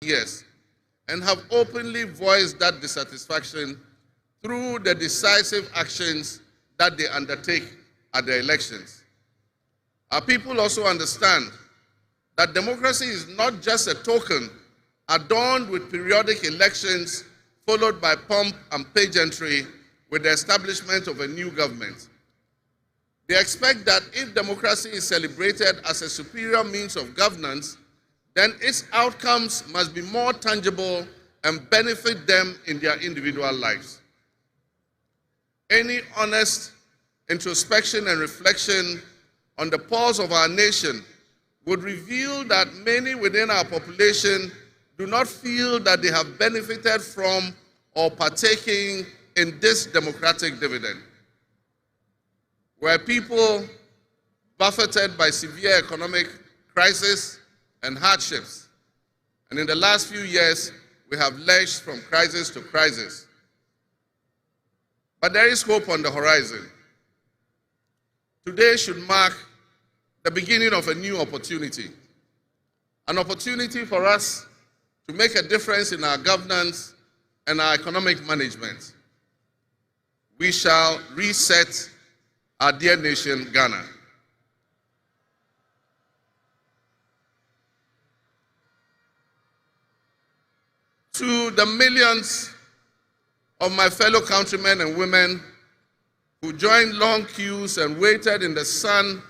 years and have openly voiced that dissatisfaction through the decisive actions that they undertake at the elections. Our people also understand that democracy is not just a token adorned with periodic elections followed by pomp and pageantry with the establishment of a new government. They expect that if democracy is celebrated as a superior means of governance, then its outcomes must be more tangible and benefit them in their individual lives. Any honest introspection and reflection on the pulse of our nation would reveal that many within our population do not feel that they have benefited from or partaking in this democratic dividend. Were people buffeted by severe economic crisis and hardships, and in the last few years, we have lurched from crisis to crisis. But there is hope on the horizon. Today should mark the beginning of a new opportunity, an opportunity for us to make a difference in our governance and our economic management. We shall reset our dear nation, Ghana. To the millions of my fellow countrymen and women who joined long queues and waited in the sun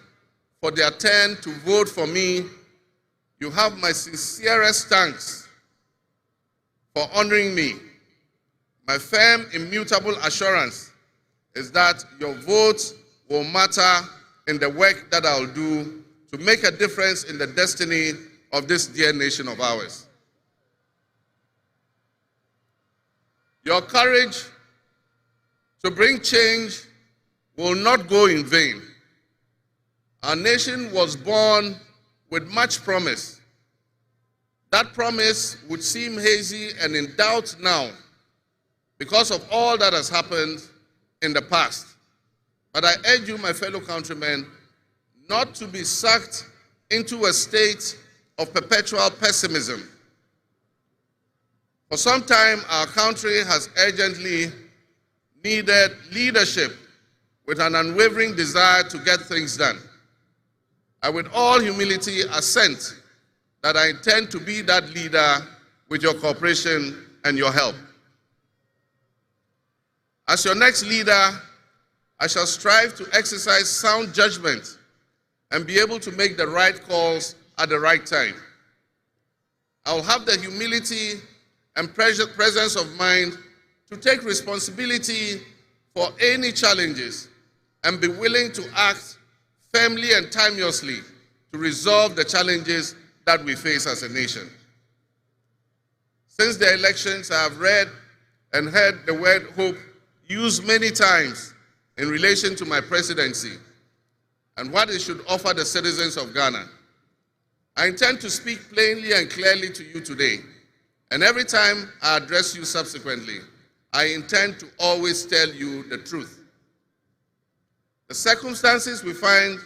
for their turn to vote for me, you have my sincerest thanks for honoring me. My firm, immutable assurance is that your vote will matter in the work that I'll do to make a difference in the destiny of this dear nation of ours. Your courage to bring change will not go in vain. Our nation was born with much promise. That promise would seem hazy and in doubt now because of all that has happened in the past. But I urge you, my fellow countrymen, not to be sucked into a state of perpetual pessimism. For some time, our country has urgently needed leadership with an unwavering desire to get things done. I, with all humility, assent that I intend to be that leader with your cooperation and your help. As your next leader, I shall strive to exercise sound judgment and be able to make the right calls at the right time. I will have the humility and presence of mind to take responsibility for any challenges and be willing to act firmly and timeously to resolve the challenges that we face as a nation. Since the elections, I have read and heard the word hope used many times in relation to my presidency and what it should offer the citizens of Ghana. I intend to speak plainly and clearly to you today, and every time I address you subsequently, I intend to always tell you the truth. The circumstances we find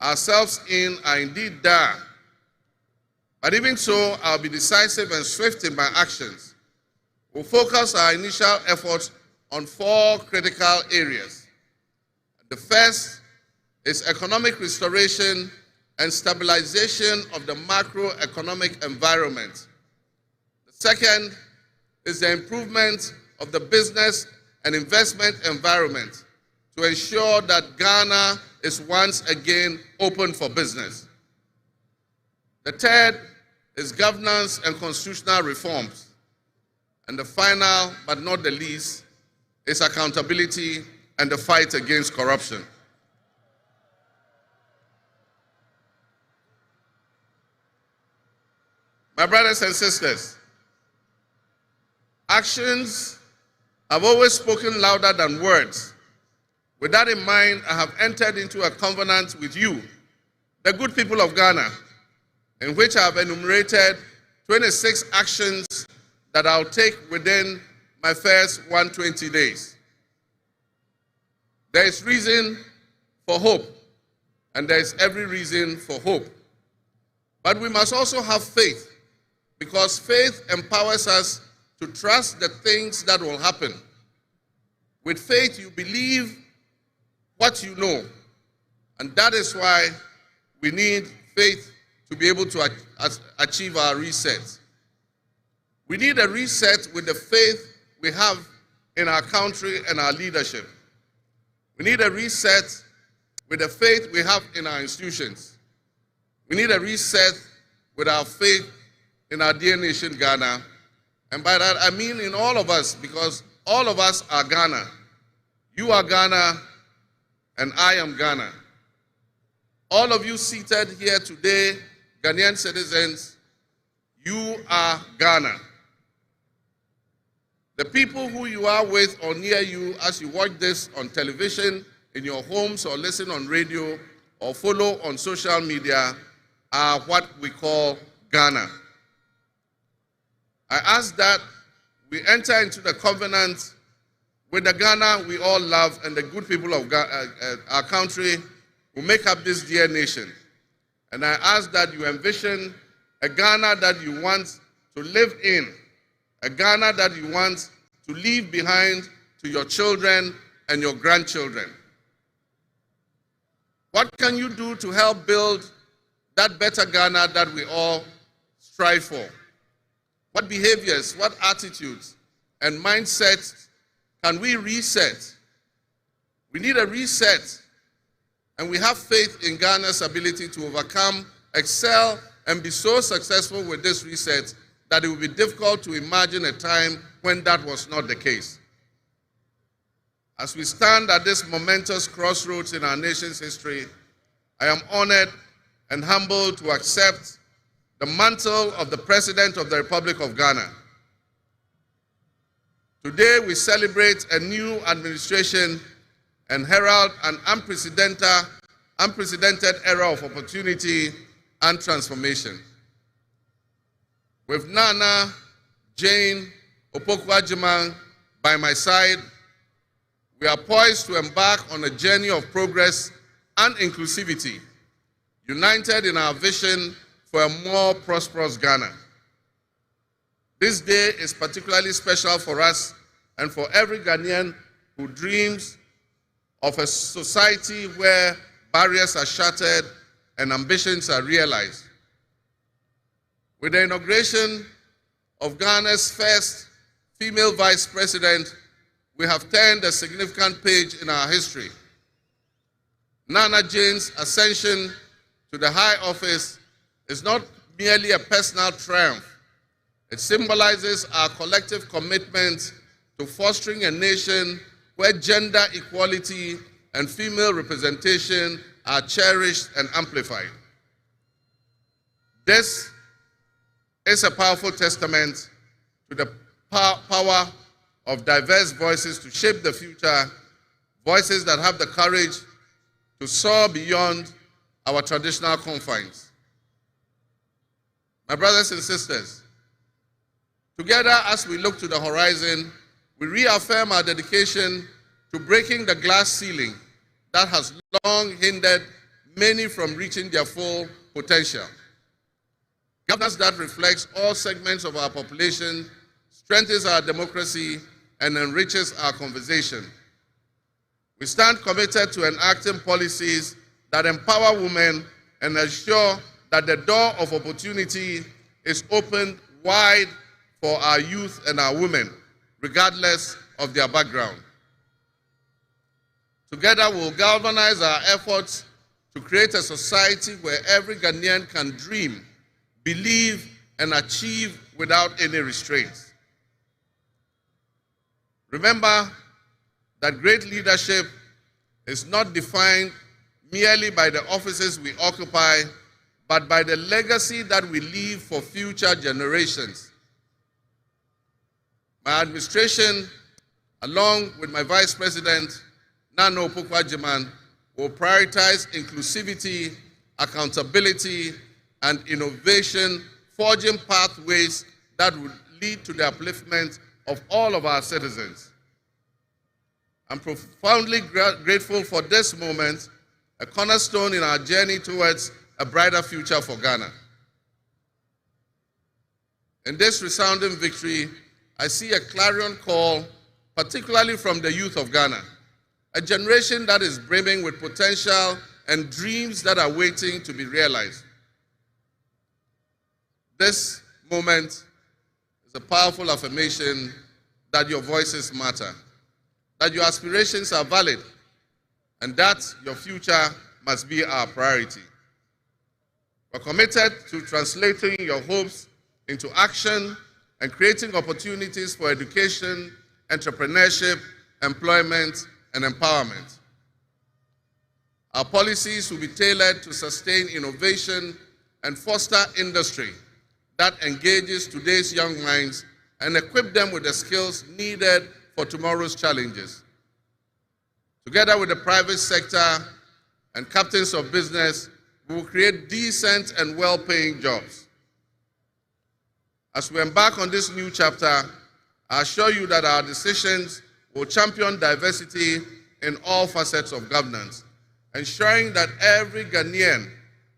ourselves in are indeed dire, but even so, I'll be decisive and swift in my actions. We'll focus our initial efforts on 4 critical areas. The first is economic restoration and stabilization of the macroeconomic environment. The second is the improvement of the business and investment environment to ensure that Ghana is once again open for business. The third is governance and constitutional reforms. And the final, but not the least, is accountability and the fight against corruption. My brothers and sisters, actions have always spoken louder than words. With that in mind, I have entered into a covenant with you, the good people of Ghana, in which I have enumerated 26 actions that I'll take within my first 120 days. There is reason for hope, and there is every reason for hope. But we must also have faith because faith empowers us to trust the things that will happen. With faith, you believe what you know, and that is why we need faith to be able to achieve our reset. We need a reset with the faith we have in our country and our leadership. We need a reset with the faith we have in our institutions. We need a reset with our faith in our dear nation, Ghana. And by that, I mean in all of us, because all of us are Ghana. You are Ghana, and I am Ghana. All of you seated here today, Ghanaian citizens, you are Ghana. The people who you are with or near you as you watch this on television, in your homes, or listen on radio, or follow on social media are what we call Ghana. I ask that we enter into the covenant with the Ghana we all love and the good people of our country who make up this dear nation. And I ask that you envision a Ghana that you want to live in, a Ghana that you want to leave behind to your children and your grandchildren. What can you do to help build that better Ghana that we all strive for? What behaviors, what attitudes and mindsets can we reset? We need a reset, and we have faith in Ghana's ability to overcome, excel, and be so successful with this reset that it will be difficult to imagine a time when that was not the case. As we stand at this momentous crossroads in our nation's history, I am honored and humbled to accept the mantle of the President of the Republic of Ghana. Today we celebrate a new administration and herald an unprecedented era of opportunity and transformation. With Nana Jane Opoku-Agyeman by my side, we are poised to embark on a journey of progress and inclusivity, united in our vision for a more prosperous Ghana. This day is particularly special for us and for every Ghanaian who dreams of a society where barriers are shattered and ambitions are realized. With the inauguration of Ghana's first female vice president, we have turned a significant page in our history. Nana Jane's ascension to the high office is not merely a personal triumph. It symbolizes our collective commitment to fostering a nation where gender equality and female representation are cherished and amplified. This is a powerful testament to the power of diverse voices to shape the future, voices that have the courage to soar beyond our traditional confines. My brothers and sisters, together as we look to the horizon, we reaffirm our dedication to breaking the glass ceiling that has long hindered many from reaching their full potential. Governance that reflects all segments of our population, strengthens our democracy, and enriches our conversation. We stand committed to enacting policies that empower women and ensure that the door of opportunity is opened wide for our youth and our women, regardless of their background. Together, we'll galvanize our efforts to create a society where every Ghanaian can dream, believe, and achieve without any restraints. Remember that great leadership is not defined merely by the offices we occupy, but by the legacy that we leave for future generations. My administration, along with my Vice President, Nana Opoku-Agyeman, will prioritize inclusivity, accountability, and innovation, forging pathways that would lead to the upliftment of all of our citizens. I'm profoundly grateful for this moment, a cornerstone in our journey towards a brighter future for Ghana. In this resounding victory, I see a clarion call, particularly from the youth of Ghana, a generation that is brimming with potential and dreams that are waiting to be realized. This moment is a powerful affirmation that your voices matter, that your aspirations are valid, and that your future must be our priority. We're committed to translating your hopes into action and creating opportunities for education, entrepreneurship, employment, and empowerment. Our policies will be tailored to sustain innovation and foster industry that engages today's young minds and equip them with the skills needed for tomorrow's challenges. Together with the private sector and captains of business, we will create decent and well-paying jobs. As we embark on this new chapter, I assure you that our decisions will champion diversity in all facets of governance, ensuring that every Ghanaian,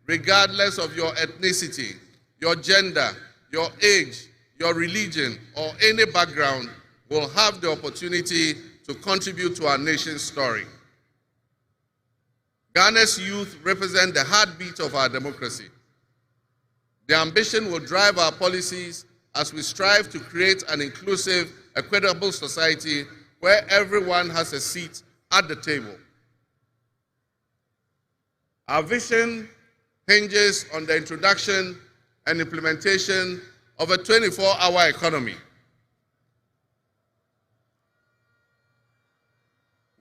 regardless of your ethnicity, your gender, your age, your religion, or any background, will have the opportunity to contribute to our nation's story. Ghana's youth represent the heartbeat of our democracy. Their ambition will drive our policies as we strive to create an inclusive, equitable society where everyone has a seat at the table. Our vision hinges on the introduction and implementation of a 24-hour economy.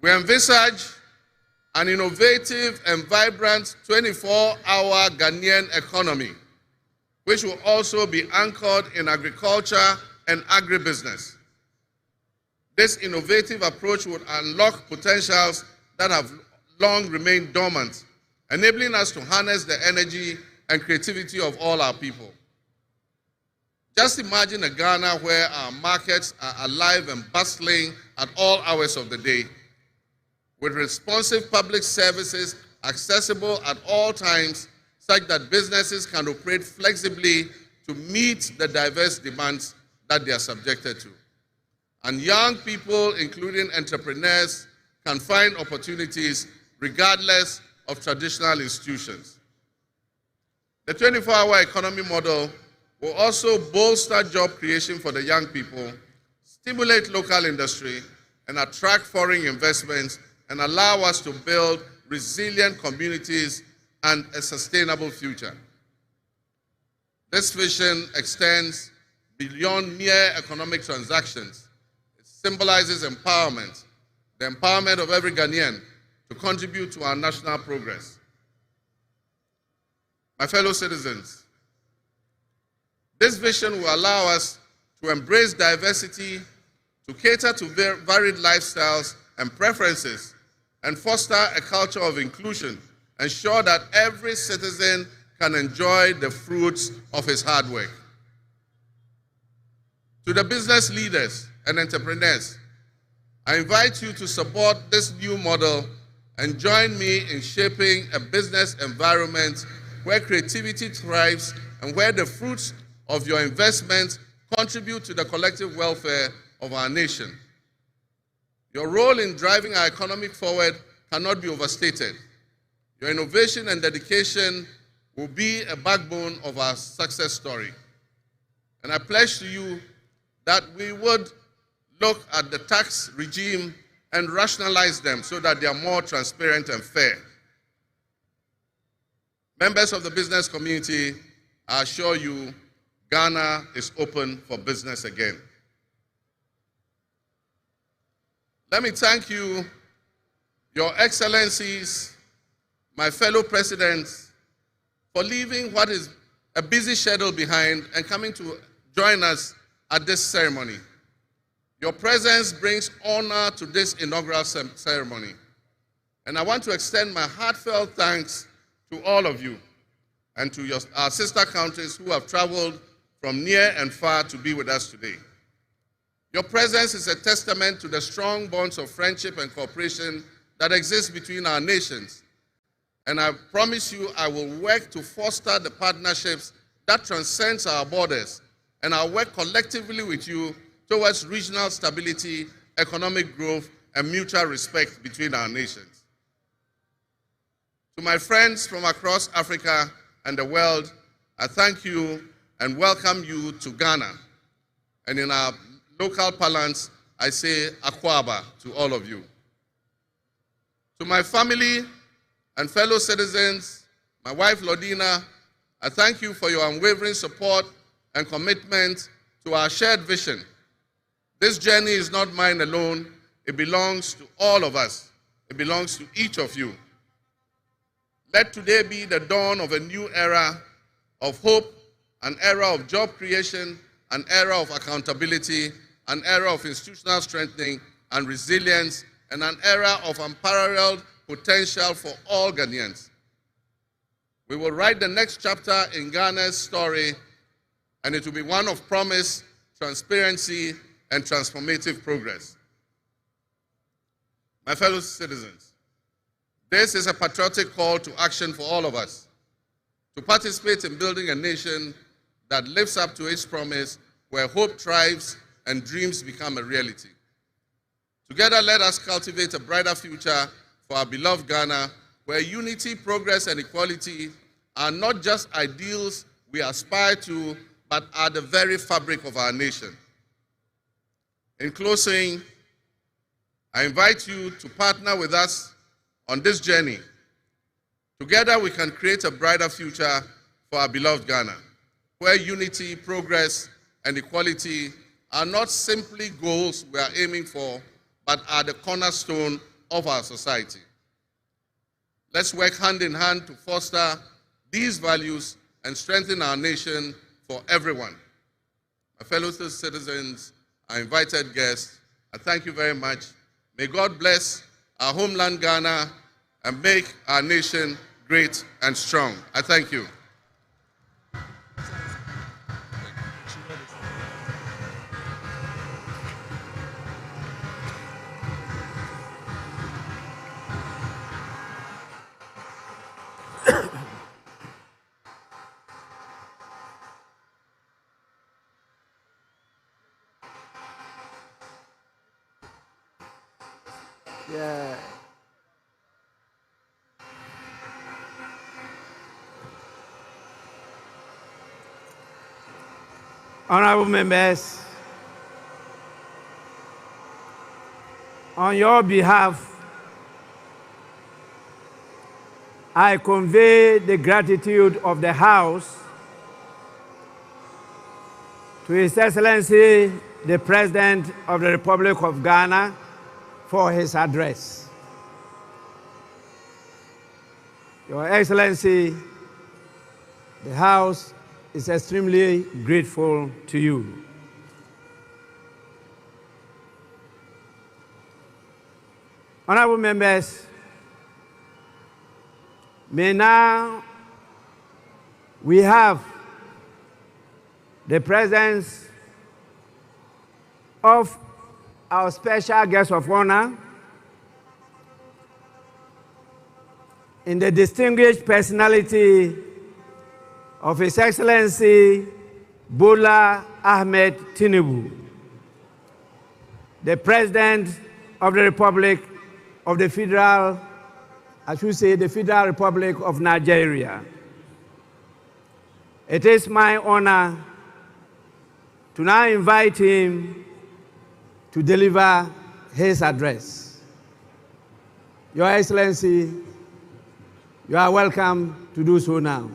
We envisage an innovative and vibrant 24-hour Ghanaian economy, which will also be anchored in agriculture and agribusiness. This innovative approach would unlock potentials that have long remained dormant, enabling us to harness the energy and creativity of all our people. Just imagine a Ghana where our markets are alive and bustling at all hours of the day, with responsive public services accessible at all times, such that businesses can operate flexibly to meet the diverse demands that they are subjected to. And young people, including entrepreneurs, can find opportunities regardless of traditional institutions. The 24-hour economy model will also bolster job creation for the young people, stimulate local industry, and attract foreign investments, and allow us to build resilient communities and a sustainable future. This vision extends beyond mere economic transactions. It symbolizes empowerment, the empowerment of every Ghanaian to contribute to our national progress. My fellow citizens, this vision will allow us to embrace diversity, to cater to varied lifestyles and preferences, and foster a culture of inclusion, ensure that every citizen can enjoy the fruits of his hard work. To the business leaders and entrepreneurs, I invite you to support this new model and join me in shaping a business environment where creativity thrives and where the fruits of your investments contribute to the collective welfare of our nation. Your role in driving our economy forward cannot be overstated. Your innovation and dedication will be a backbone of our success story. And I pledge to you that we would look at the tax regime and rationalize them so that they are more transparent and fair. Members of the business community, I assure you, Ghana is open for business again. Let me thank you, Your Excellencies, my fellow presidents, for leaving what is a busy schedule behind and coming to join us at this ceremony. Your presence brings honor to this inaugural ceremony. And I want to extend my heartfelt thanks to all of you and to our sister countries who have traveled from near and far to be with us today. Your presence is a testament to the strong bonds of friendship and cooperation that exist between our nations. And I promise you I will work to foster the partnerships that transcend our borders and I'll work collectively with you towards regional stability, economic growth, and mutual respect between our nations. To my friends from across Africa and the world, I thank you and welcome you to Ghana. And in our local parlance, I say Akwaba to all of you. To my family and fellow citizens, my wife Lodina, I thank you for your unwavering support and commitment to our shared vision. This journey is not mine alone. It belongs to all of us. It belongs to each of you. Let today be the dawn of a new era of hope, an era of job creation, an era of accountability, an era of institutional strengthening and resilience, and an era of unparalleled potential for all Ghanaians. We will write the next chapter in Ghana's story, and it will be one of promise, transparency, and transformative progress. My fellow citizens, this is a patriotic call to action for all of us to participate in building a nation that lives up to its promise, where hope thrives and dreams become a reality. Together, let us cultivate a brighter future for our beloved Ghana, where unity, progress, and equality are not just ideals we aspire to, but are the very fabric of our nation. In closing, I invite you to partner with us on this journey. Together, we can create a brighter future for our beloved Ghana, where unity, progress, and equality are not simply goals we are aiming for, but are the cornerstone of our society. Let's work hand in hand to foster these values and strengthen our nation for everyone. My fellow citizens, our invited guests, I thank you very much. May God bless our homeland Ghana and make our nation great and strong. I thank you. Yeah. Honorable members, on your behalf, I convey the gratitude of the House to His Excellency, the President of the Republic of Ghana, for his address. Your Excellency, the House is extremely grateful to you. Honorable members, may now we have the presence of our special guest of honor in the distinguished personality of His Excellency Bola Ahmed Tinubu, the President of the Republic of the Federal, I should say the Federal Republic of Nigeria. It is my honor to now invite him to deliver his address. Your Excellency, you are welcome to do so now.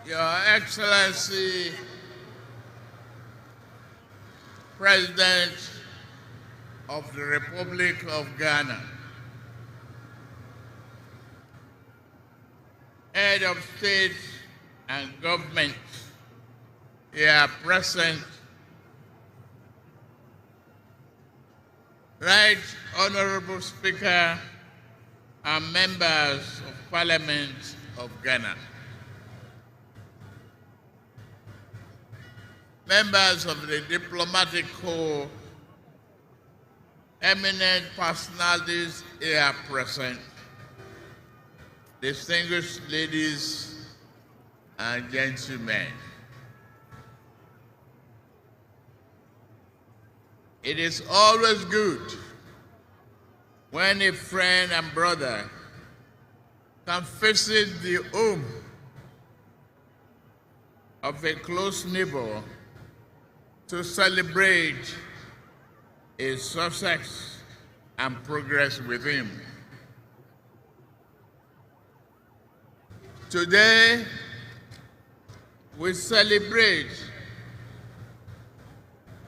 Your Excellency, President of the Republic of Ghana, Head of State and Government here present, Right Honorable Speaker and Members of Parliament of Ghana, members of the diplomatic corps, eminent personalities here present, distinguished ladies and gentlemen. It is always good when a friend and brother can visit the home of a close neighbor to celebrate his success and progress with him. Today, we celebrate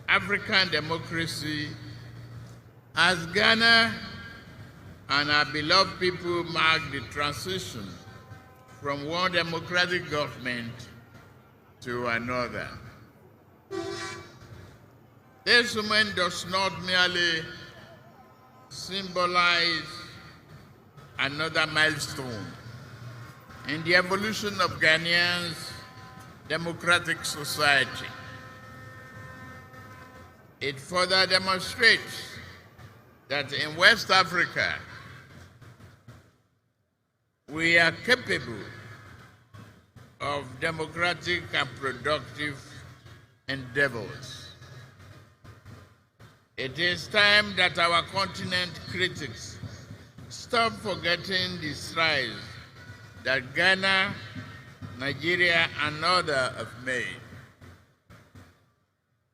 African democracy as Ghana and our beloved people mark the transition from one democratic government to another. This moment does not merely symbolize another milestone in the evolution of Ghanaians' democratic society. It further demonstrates that in West Africa, we are capable of democratic and productive endeavors. It is time that our continent critics stop forgetting the strides that Ghana, Nigeria, and others have made.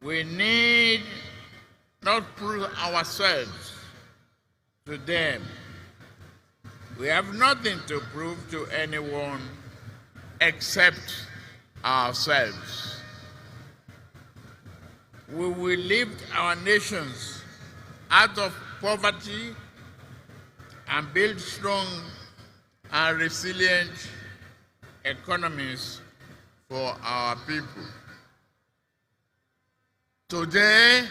We need not prove ourselves to them. We have nothing to prove to anyone except ourselves. We will lift our nations out of poverty and build strong and resilient economies for our people. Today,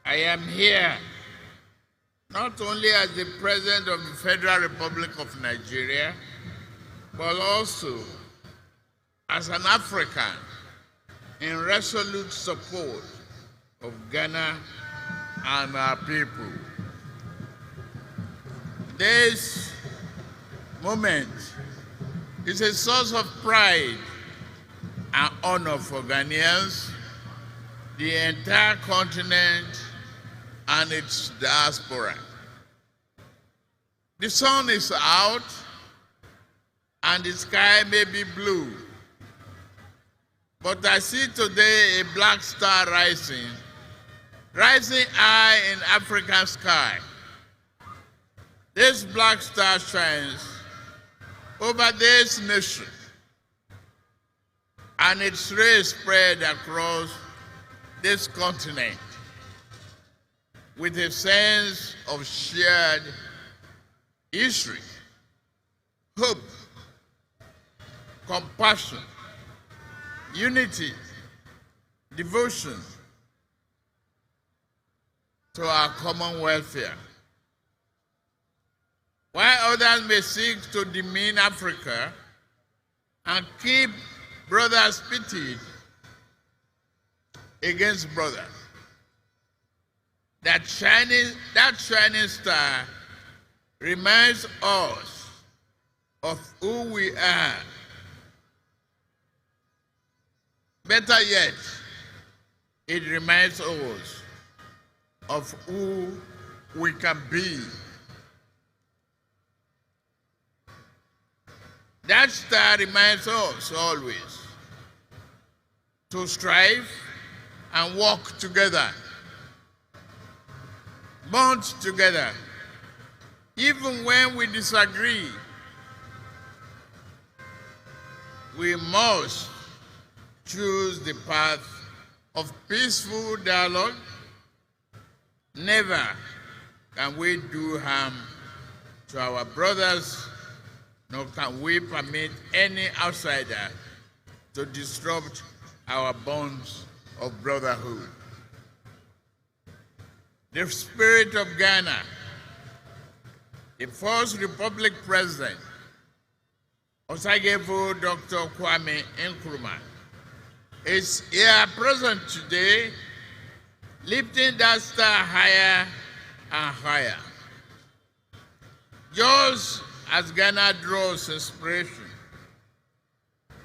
I am here not only as the President of the Federal Republic of Nigeria, but also as an African in resolute support of Ghana and our people. This moment is a source of pride and honor for Ghanaians, the entire continent, and its diaspora. The sun is out and the sky may be blue, but I see today a black star rising high in African sky. This black star shines over this nation, and its rays spread across this continent with a sense of shared history, hope, compassion, unity, devotion to our common welfare. While others may seek to demean Africa and keep brothers pitted against brothers, that shining star reminds us of who we are. Better yet, it reminds us of who we can be. That star reminds us always to strive and work together, bond together, even when we disagree. we must choose the path of peaceful dialogue. Never can we do harm to our brothers, nor can we permit any outsider to disrupt our bonds of brotherhood. The spirit of Ghana, the First Republic President, Osagyefo Dr. Kwame Nkrumah, is here present today, lifting that star higher and higher. Just as Ghana draws inspiration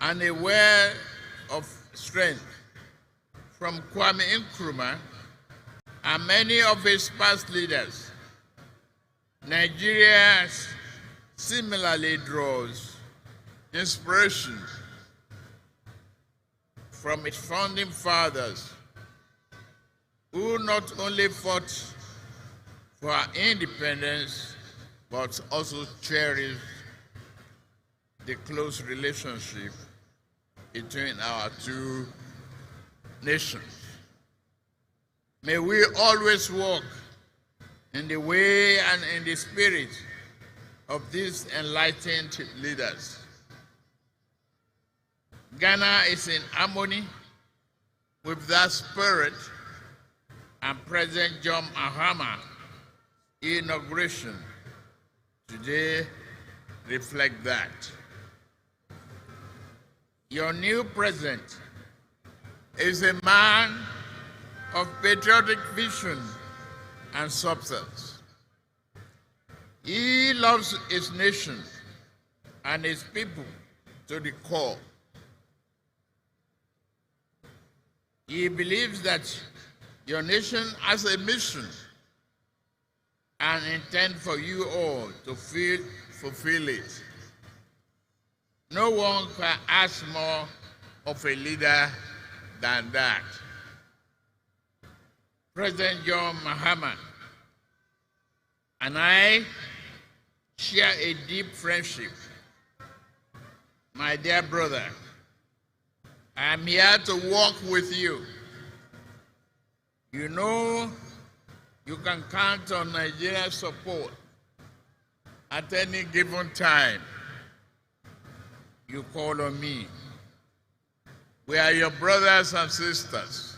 and a well of strength from Kwame Nkrumah and many of his past leaders, Nigeria similarly draws inspiration from its founding fathers, who not only fought for our independence, but also cherished the close relationship between our two nations. May we always walk in the way and in the spirit of these enlightened leaders. Ghana is in harmony with that spirit, and President John Mahama inauguration today reflect that. Your new president is a man of patriotic vision and substance. He loves his nation and his people to the core. He believes that your nation has a mission and intend for you all to fulfill it. No one can ask more of a leader than that. President John Mahama and I share a deep friendship. My dear brother, I am here to walk with you. You know you can count on Nigeria's support at any given time. You call on me. We are your brothers and sisters.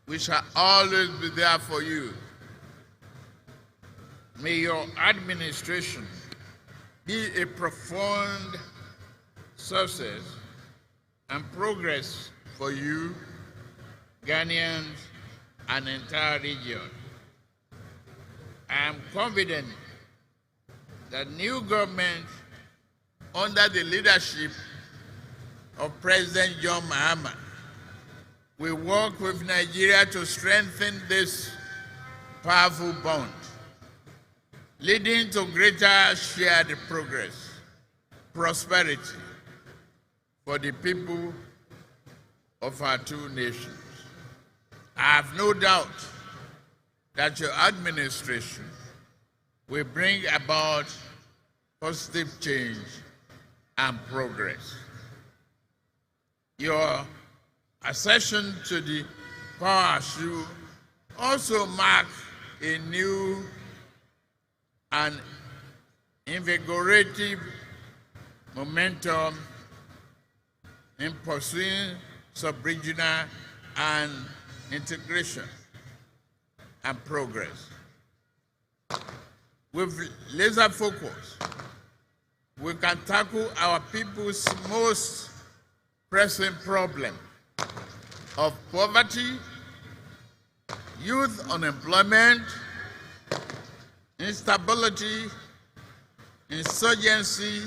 We shall always be there for you. May your administration be a profound success and progress for you, Ghanaians, and the entire region. I am confident that new government under the leadership of President John Mahama will work with Nigeria to strengthen this powerful bond, leading to greater shared progress, prosperity for the people of our two nations. I have no doubt that your administration will bring about positive change and progress. Your accession to the power should also mark a new and invigorating momentum in pursuing sub-regional and integration and progress. With laser focus, we can tackle our people's most pressing problem of poverty, youth unemployment, instability, insurgency,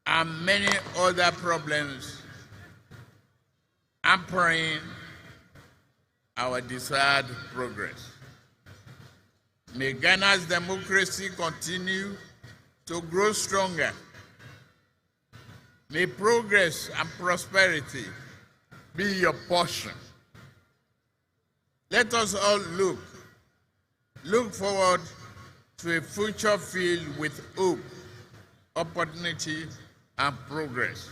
and many other problems hampering our desired progress. May Ghana's democracy continue to grow stronger. May progress and prosperity be your portion. Let us all look forward to a future filled with hope, opportunity, and progress.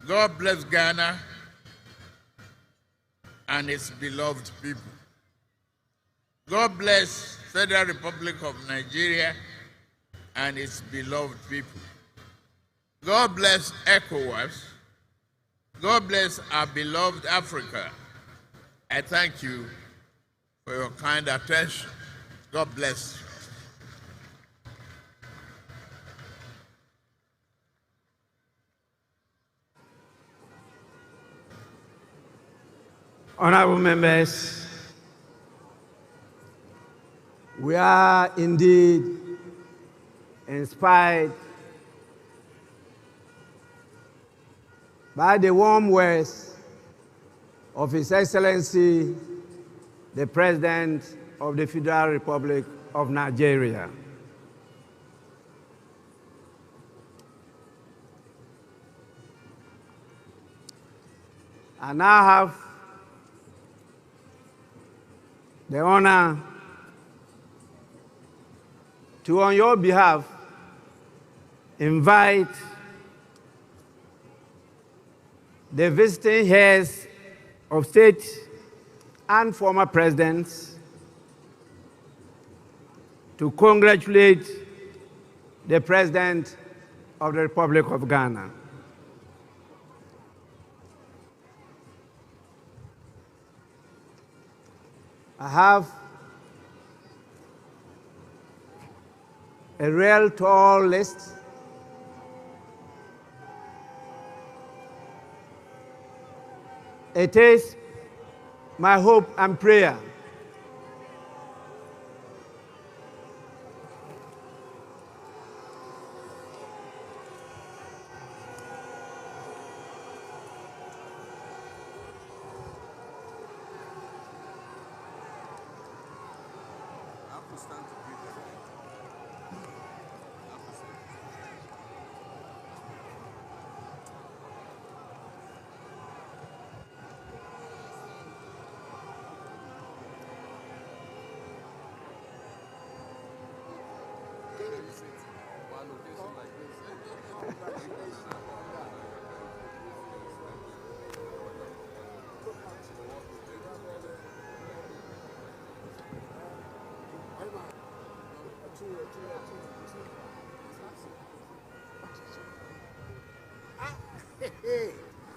God bless Ghana and its beloved people. God bless Federal Republic of Nigeria and its beloved people. God bless ECOWAS. God bless our beloved Africa. I thank you for your kind attention. God bless you. Honorable members, we are indeed inspired by the warm words of His Excellency, the President of the Federal Republic of Nigeria. I now have the honor to, on your behalf, invite the visiting heads of state and former presidents to congratulate the President of the Republic of Ghana. I have a real tall list. It is my hope and prayer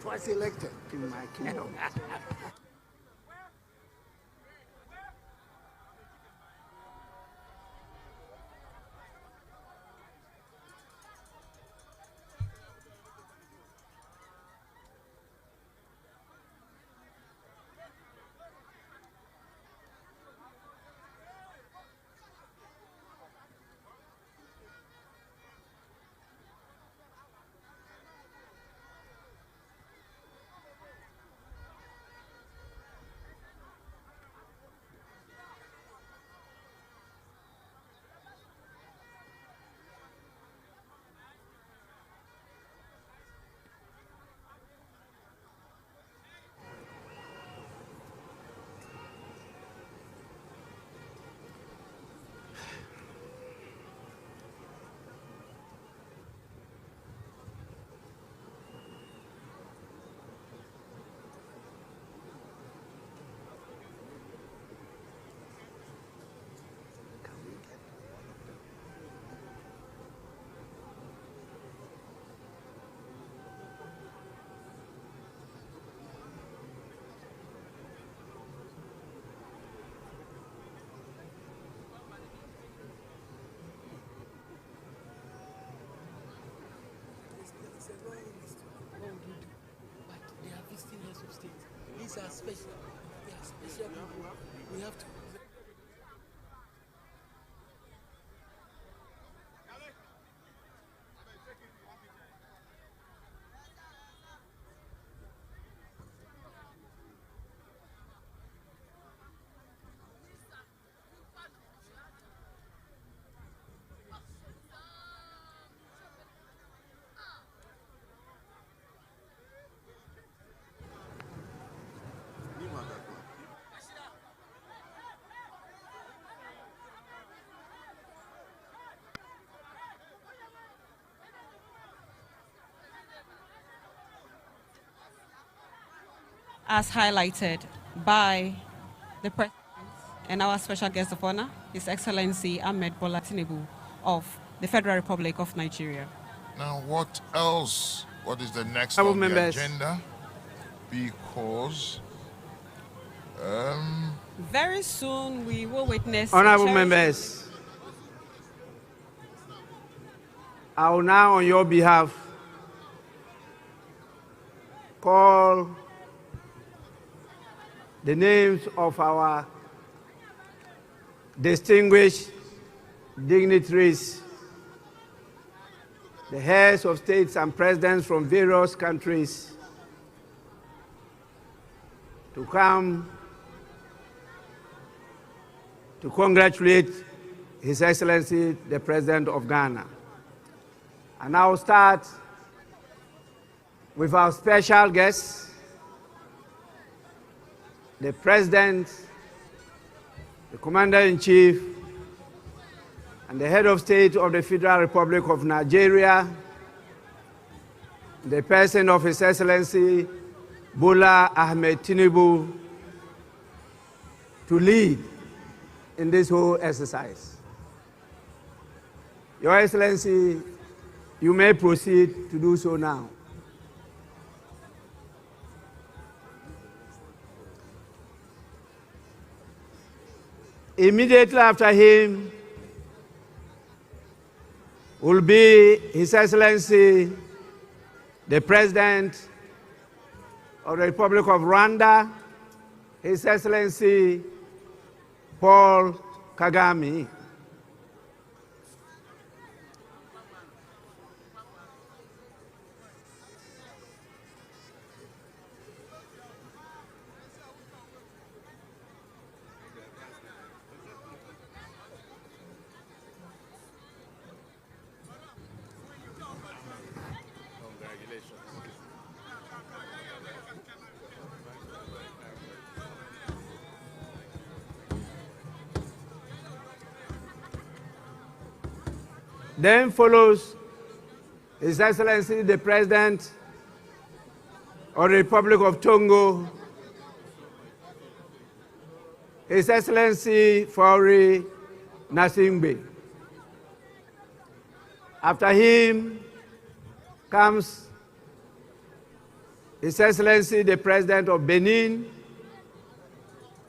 Twice elected. in my kingdom. But they are visiting heads of state. These are special. They are special people. We have to. as highlighted by the President and our special guest of honor, His Excellency Ahmed Bola Tinubu of the Federal Republic of Nigeria. Now, what else? What is the next Honourable on the members. agenda? Because very soon we will witness. Honourable members, I will now, on your behalf, call the names of our distinguished dignitaries, the heads of states and presidents from various countries, to come to congratulate His Excellency, the President of Ghana. And I will start with our special guest, the President, the Commander-in-Chief, and the Head of State of the Federal Republic of Nigeria, the person of His Excellency Bola Ahmed Tinubu, to lead in this whole exercise. Your Excellency, you may proceed to do so now. Immediately after him will be His Excellency, the President of the Republic of Rwanda, His Excellency Paul Kagame. Then follows His Excellency the President of the Republic of Togo, His Excellency Faure Gnassingbé. After him comes His Excellency the President of Benin,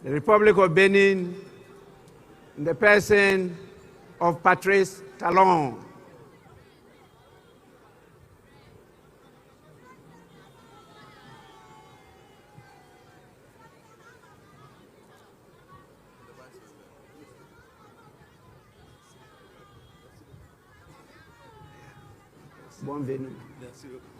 the Republic of Benin, in the person of Patrice Talon. Bienvenue. Merci beaucoup.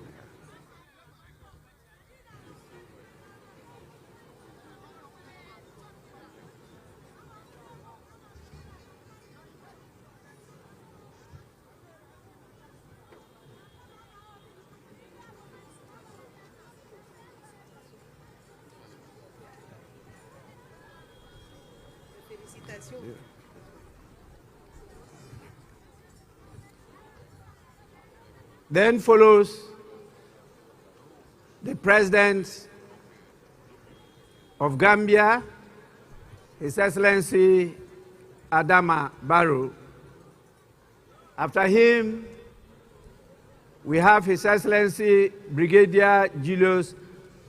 Félicitations. Then follows the President of Gambia, His Excellency Adama Barrow. After him, we have His Excellency Brigadier Julius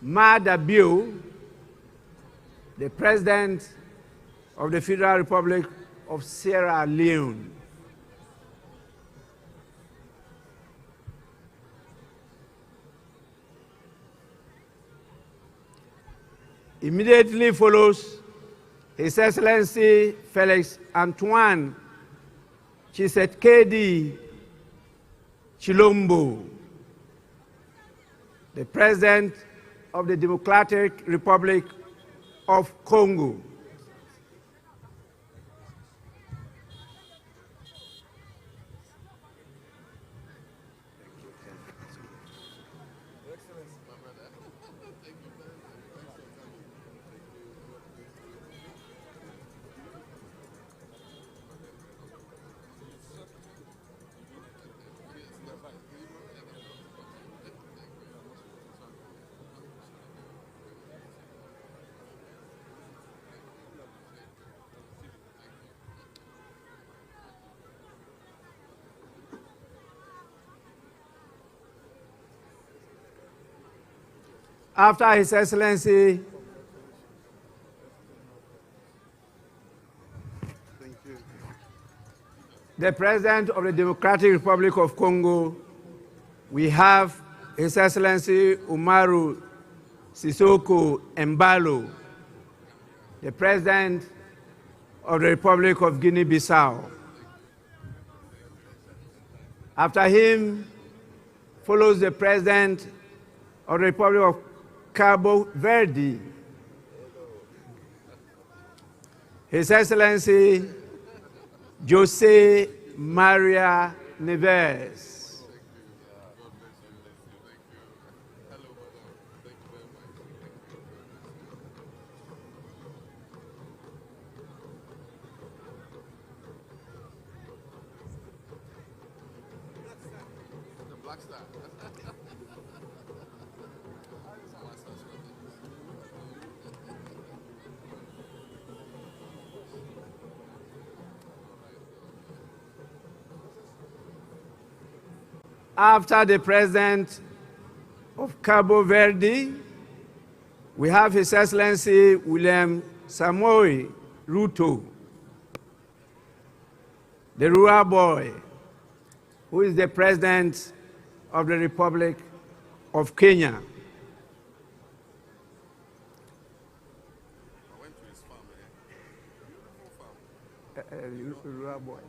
Maada Bio, the President of the Federal Republic of Sierra Leone. Immediately follows His Excellency Felix Antoine Tshisekedi Chilombo, the President of the Democratic Republic of Congo. After His Excellency the President of the Democratic Republic of Congo, we have His Excellency Umaru Sissoco Embalo, the President of the Republic of Guinea-Bissau. After him follows the President of the Republic of Cabo Verde, His Excellency Jose Maria Neves. After the President of Cabo Verde, we have His Excellency William Samoei Ruto, the rural boy, who is the President of the Republic of Kenya. Rural boy.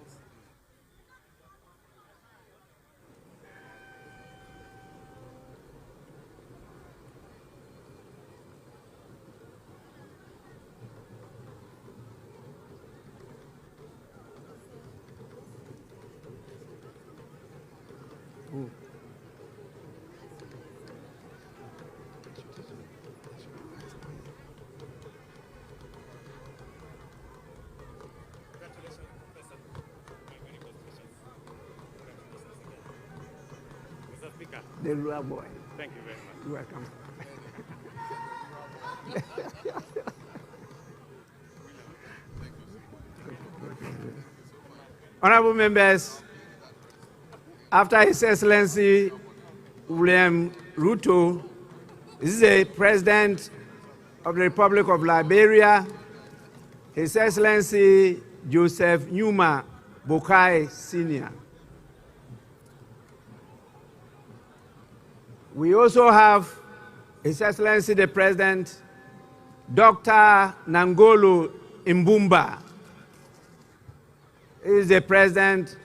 The rural boy. Thank you very much. You're welcome. Honorable members, after His Excellency William Ruto, this is the President of the Republic of Liberia, His Excellency Joseph Numa Boakai Sr. We also have His Excellency the President, Dr. Nangolo Mbumba. He is the President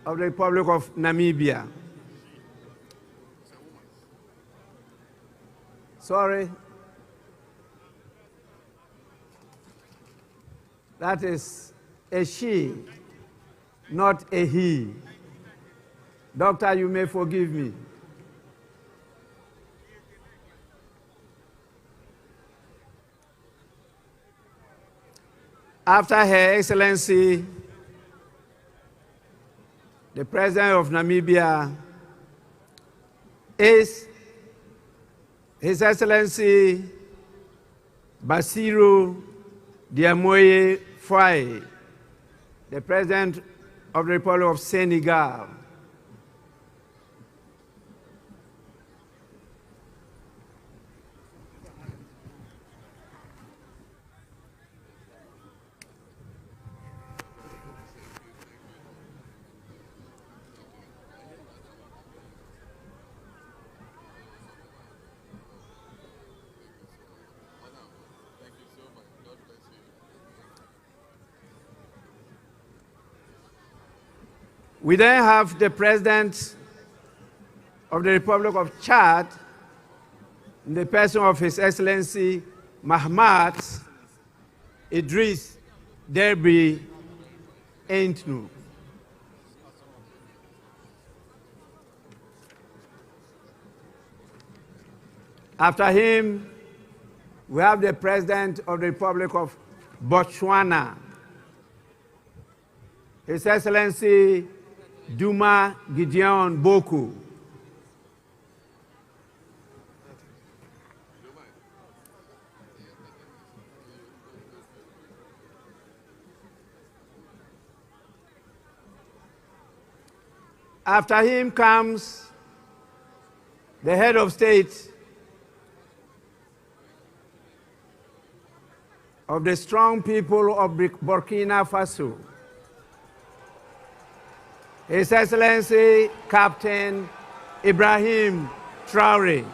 of the Republic of Namibia. Sorry. That is a she, not a he. Doctor, you may forgive me. After Her Excellency, the President of Namibia, is His Excellency Bassirou Diomaye Faye, the President of the Republic of Senegal. We then have the President of the Republic of Chad, in the person of His Excellency Mahamat Idris Deby Itno. After him, we have the President of the Republic of Botswana, His Excellency Duma Gideon Boku. After him comes the head of state of the strong people of Burkina Faso, His Excellency Captain Ibrahim Traore,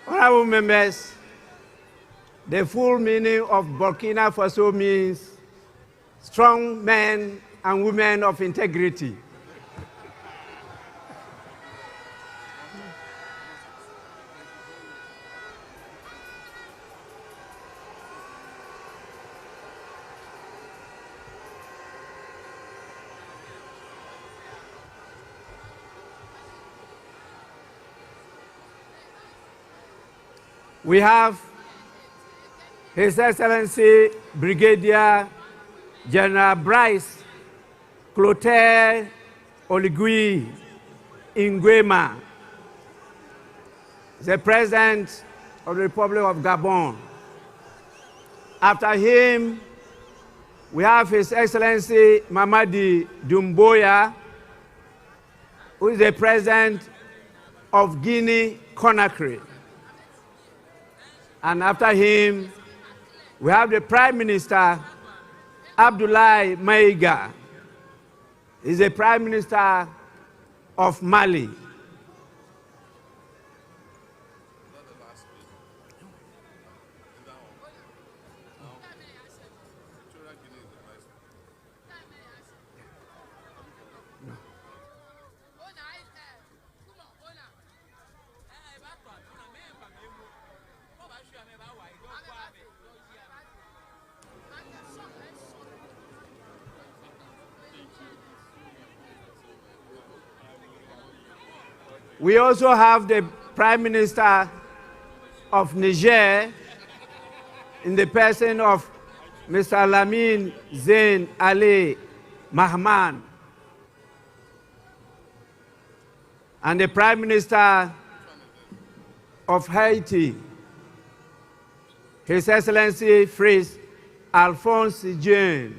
Honorable members, the full meaning of Burkina Faso means strong men and women of integrity. We have His Excellency Brigadier General Bryce Clotaire Oligui Nguema, the President of the Republic of Gabon. After him, we have His Excellency Mamadi Doumbouya, who is the President of Guinea-Conakry. And after him, we have the Prime Minister, Abdoulaye Maïga. He's the Prime Minister of Mali. We also have the Prime Minister of Niger in the person of Mr. Lamine Zain Ali Mahman, and the Prime Minister of Haiti, His Excellency Fritz Alphonse Jean.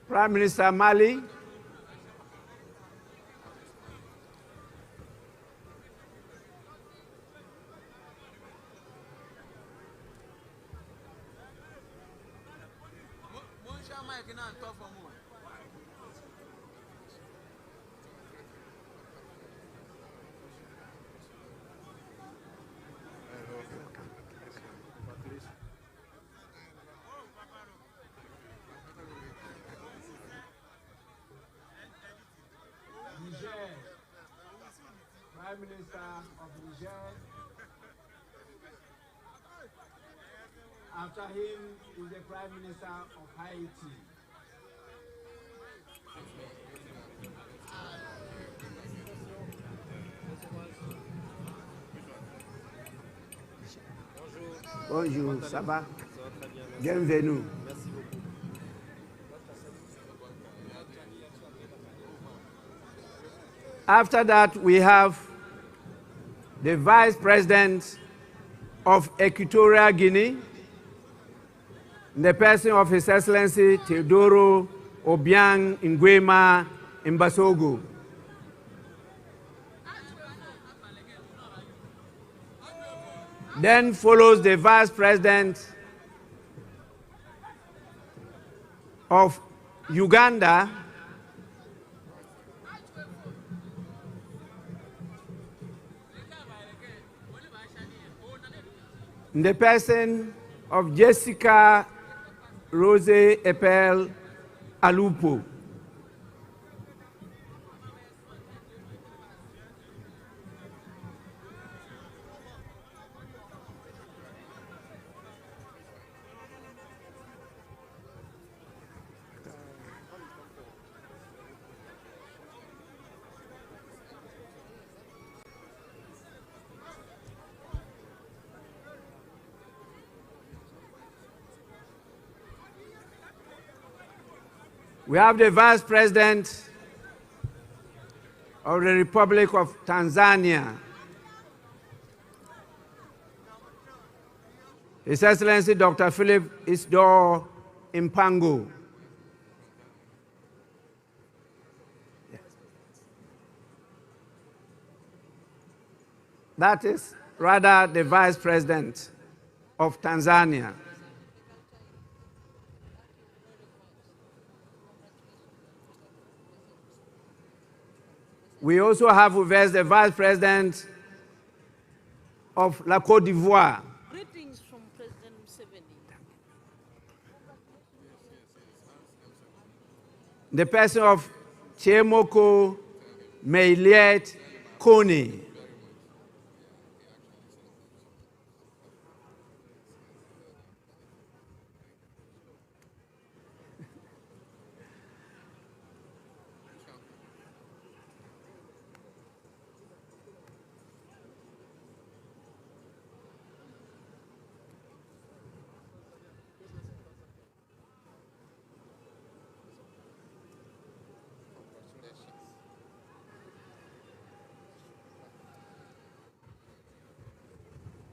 Prime Minister Mali, Prime Minister of Niger. After him is the Prime Minister of Haiti. Bonjour, ça va? Bienvenue. After that, we have the Vice President of Equatorial Guinea, the person of His Excellency Teodoro Obiang Nguema Mbasogo. Then follows the Vice President of Uganda, the person of Jessica Rose Epel Alupo. We have the Vice President of the Republic of Tanzania, His Excellency Dr. Philip Isdor Mpango. That is rather the Vice President of Tanzania. We also have with us the Vice President of La Côte d'Ivoire. Greetings from President Museveni. The person of Chemoko Meiliet Kone.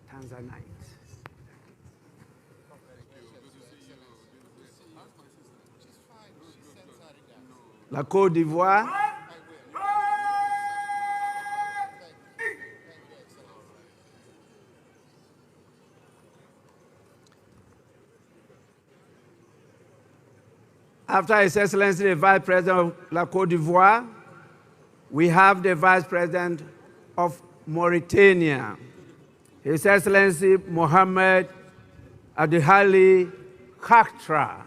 Tanzanite. La Côte d'Ivoire. After His Excellency the Vice President of La Côte d'Ivoire, we have the Vice President of Mauritania, His Excellency Mohamed Adihali Khatra.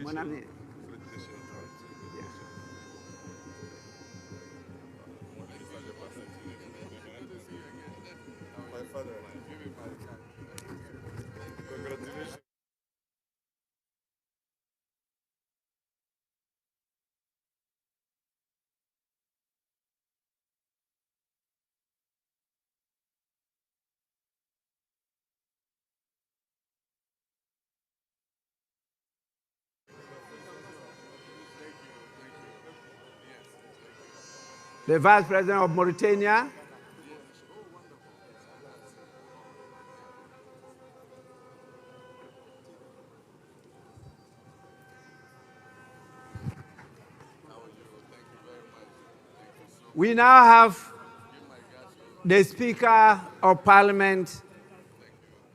Mon ami. The Vice President of Mauritania, we now have the Speaker of Parliament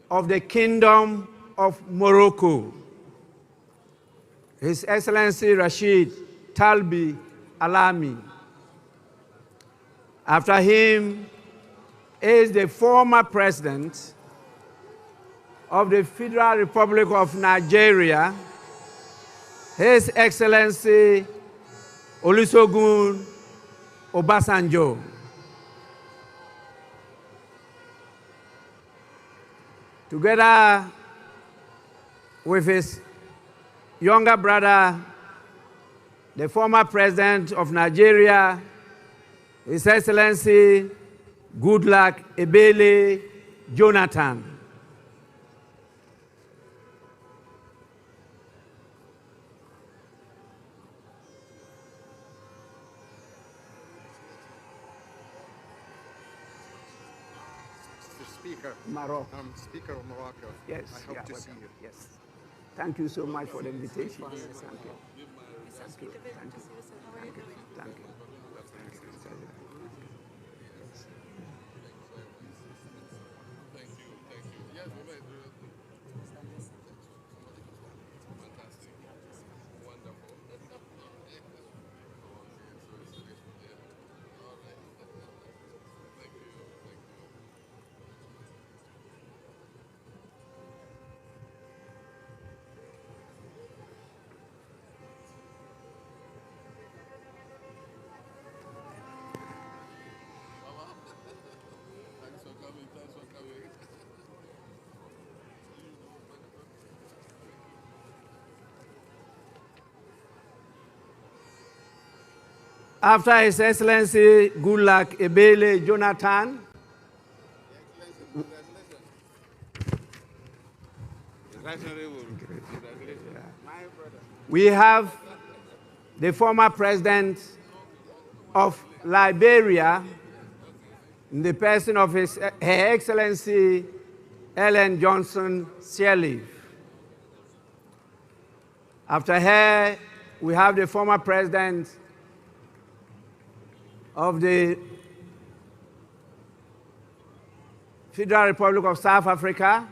of the Kingdom of Morocco, His Excellency Rashid Talbi Alami. After him is the former President of the Federal Republic of Nigeria, His Excellency Olusegun Obasanjo. Together with his younger brother, the former president of Nigeria, His Excellency Goodluck Ebele Jonathan. Speaker. Morocco. I'm Speaker of Morocco. Yes. I hope to see you. Yes. Thank you so much for the invitation. Yes, thank you. Mr. Speaker, very good to see you, sir. How are you doing? Thank you. After His Excellency Goodluck Ebele Jonathan, we have the former president of Liberia, in the person of Her Excellency Ellen Johnson Sirleaf. After her, we have the former president of the Federal Republic of South Africa,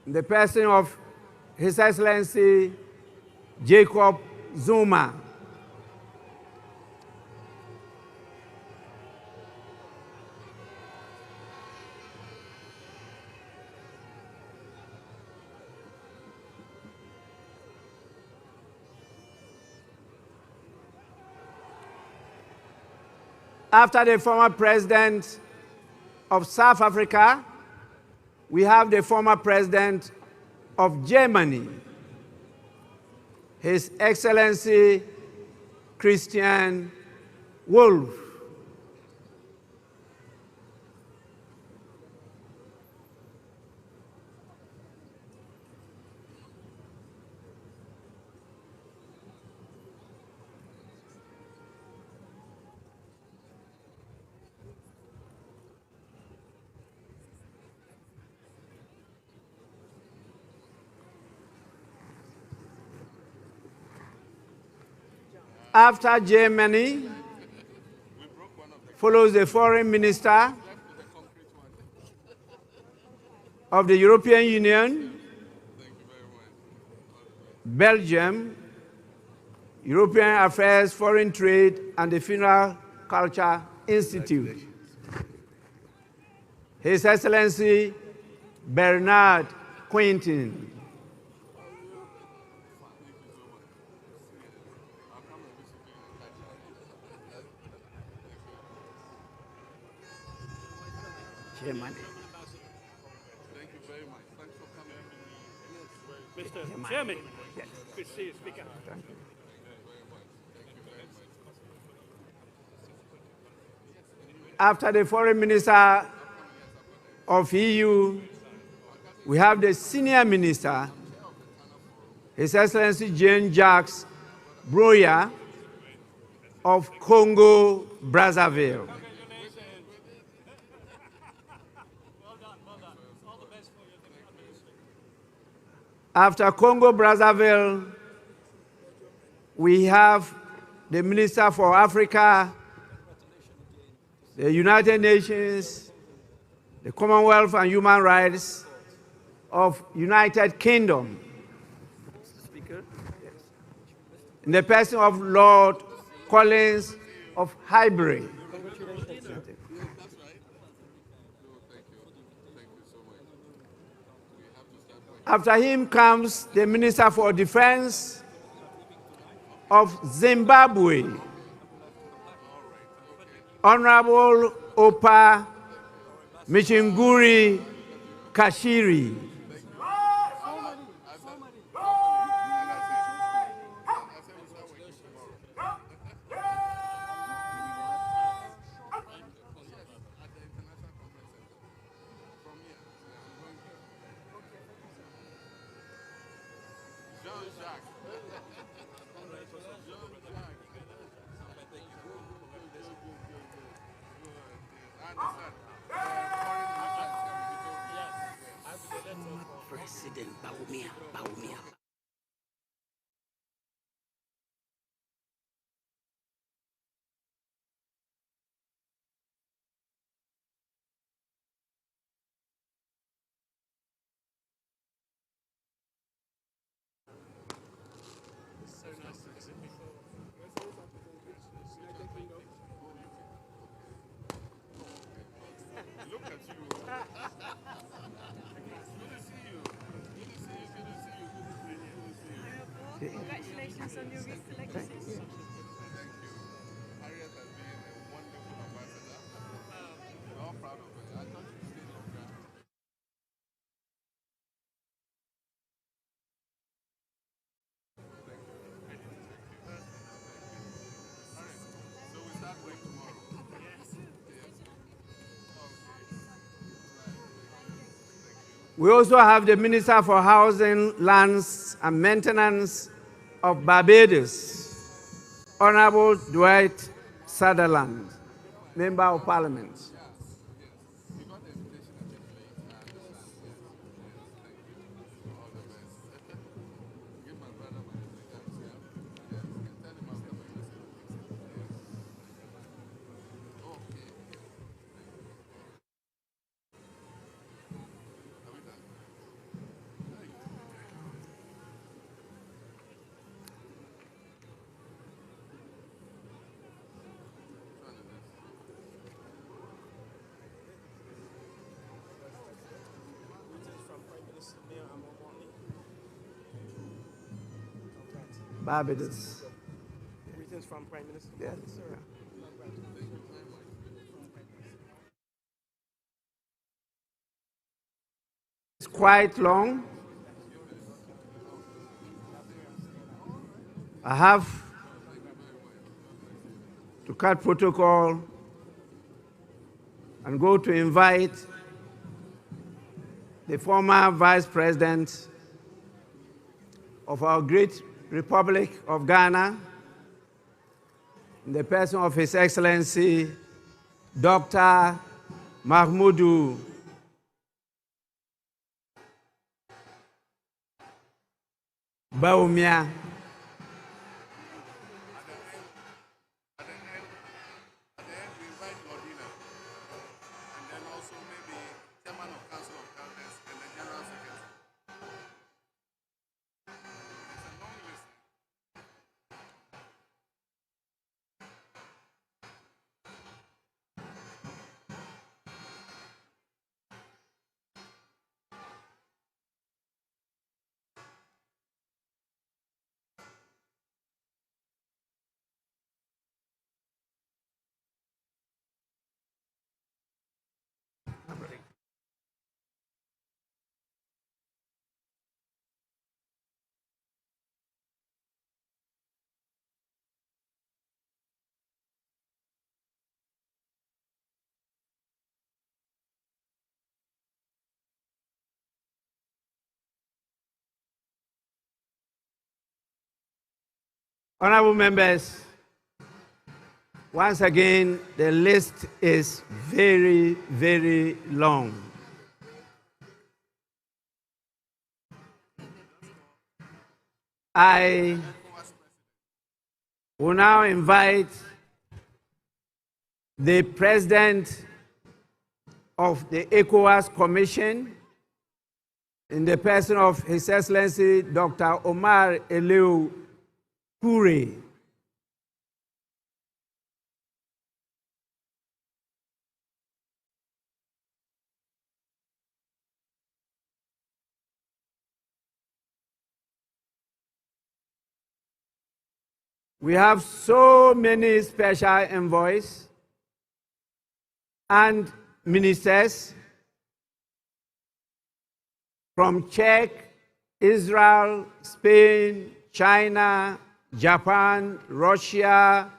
in the person of His Excellency Jacob Zuma. After the former president of South Africa, we have the former president of Germany, His Excellency Christian Wolff. After Germany, follows the foreign minister of the European Union, Belgium, European Affairs, Foreign Trade, and the Funeral Culture Institute. His Excellency Bernard Quintin. Chairman. Thank you very much. Thanks for coming. Mr. Chairman. Yes. Good to see you, Speaker. Thank you. After the foreign minister of EU, we have the senior minister, His Excellency Jean-Jacques Broya of Congo, Brazzaville. After Congo, Brazzaville, we have the Minister for Africa, the United Nations, the Commonwealth and Human Rights of United Kingdom. Speaker? Yes. In the person of Lord Collins of Highbury. After him comes the Minister for Defense of Zimbabwe, Honorable Opa Michinguri Kashiri. President Baumia, Baumia. Congratulations on your recent legacy. Harriet has been a wonderful ambassador. We're all proud of her. I thought she'd stay longer. So we start work tomorrow. We also have the Minister for Housing, Lands and Maintenance of Barbados, Honorable Dwight Sutherland, Member of Parliament. We got the invitation a bit late. I understand. Thank you. All the best. Give my brother my regards. Yeah. Yes. You can tell him I'm coming. Okay. Are we done? Barbados. Greetings from Prime Minister. Yes. It's quite long. I have to cut protocol and go to invite the former Vice President of our great Republic of Ghana, in the person of His Excellency, Dr. Mahmoudou Baumia. At the end, we invite Lordina. And then also maybe Chairman of Council of Elders and the General Secretary. It's a long list. Honorable members, once again, the list is very, very long. I will now invite the President of the ECOWAS Commission, in the person of His Excellency Dr. Omar Eliu Kure. We have so many special envoys and ministers from Czech, Israel, Spain, China, Japan, Russia.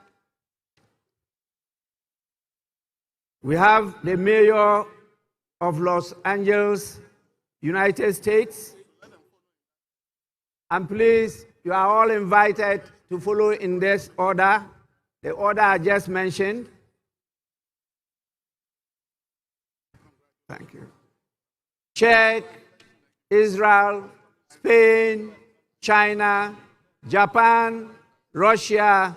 We have the mayor of Los Angeles, United States, And please, you are all invited to follow in this order, the order I just mentioned. Thank you. Czech, Israel, Spain, China, Japan, Russia,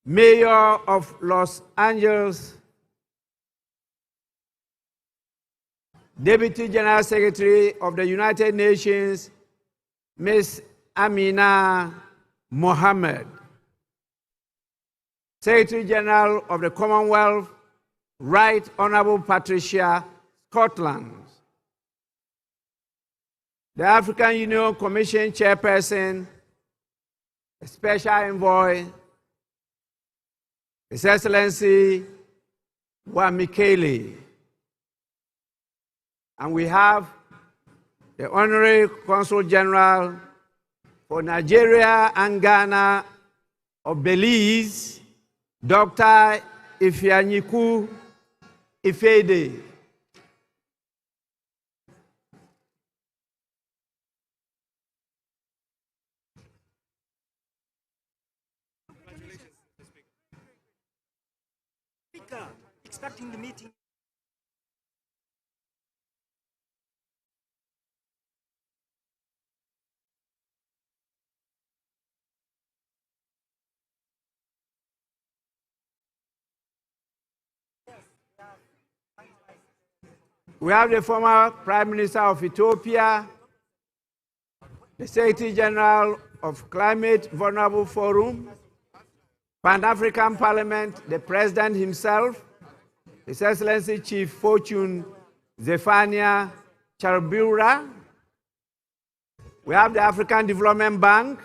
Mayor of Los Angeles, Deputy General Secretary of the United Nations, Ms. Amina Mohammed, Secretary General of the Commonwealth, Right Honorable Patricia Scotland, the African Union Commission Chairperson, Special Envoy, His Excellency Wamikele. And we have the Honorary Consul General for Nigeria and Ghana of Belize, Dr. Ifeanyiku Ifede. Speaker, starting the meeting. We have the former Prime Minister of Ethiopia, the Secretary General of Climate Vulnerable Forum, Pan-African Parliament, the President himself, His Excellency Chief Fortune Zephania Charbura. We have the African Development Bank.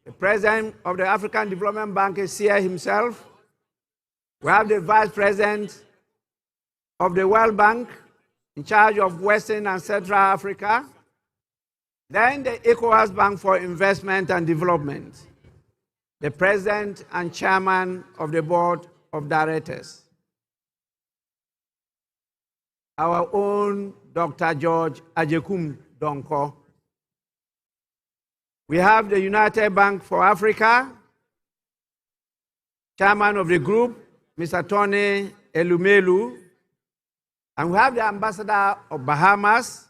The President of the African Development Bank is here himself. We have the Vice President of the World Bank in charge of Western and Central Africa. Then the ECOWAS Bank for Investment and Development, the President and Chairman of the Board of Directors, our own Dr. George Ajekum Donko. We have the United Bank for Africa, Chairman of the group, Mr. Tony Elumelu, and we have the Ambassador of Bahamas,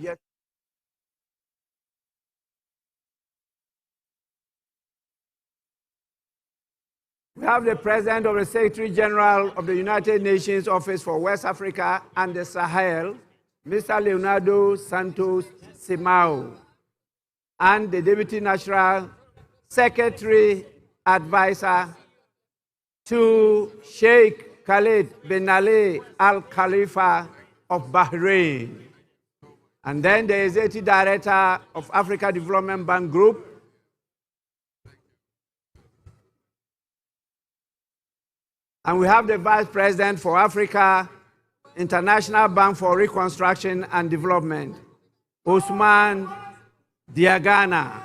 yes. We have the President of the Secretary General of the United Nations Office for West Africa and the Sahel, Mr. Leonardo Santos Simao, and the Deputy National Secretary Advisor to Sheikh Khalid bin Ali Al Khalifa of Bahrain. And then the Executive Director of Africa Development Bank Group, and we have the Vice President for Africa, International Bank for Reconstruction and Development, Usman Diagana.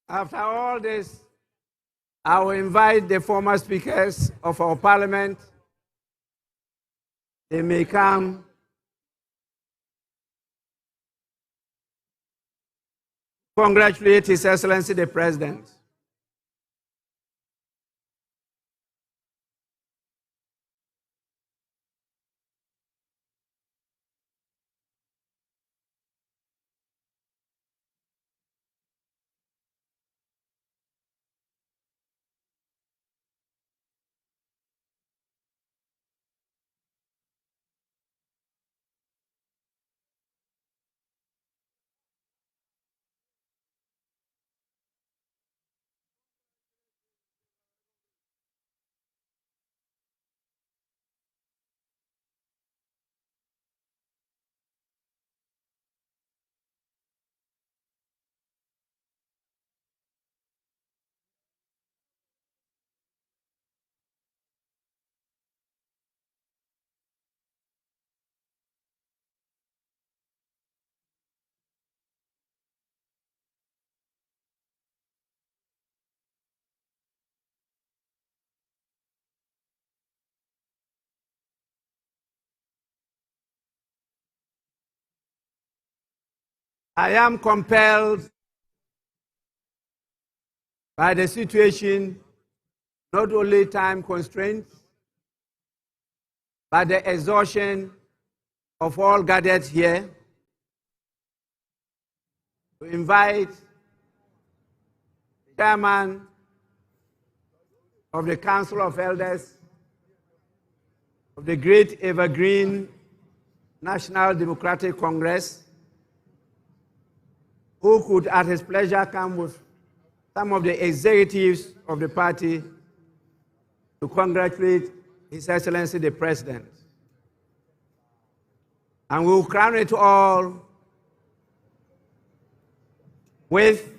After all this, I will invite the former speakers of our parliament they may come congratulate His Excellency the President. I am compelled by the situation, not only time constraints, but the exhaustion of all gathered here, to invite the chairman of the Council of Elders of the Great Evergreen National Democratic Congress, who could at his pleasure come with some of the executives of the party to congratulate His Excellency the President. And we will crown it all with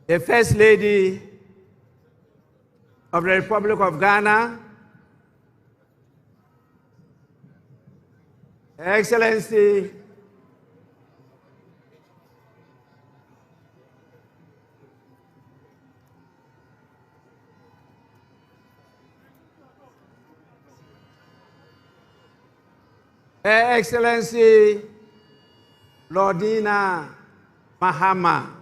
the First Lady of the Republic of Ghana, Her Excellency Her Excellency Dramani Mahama.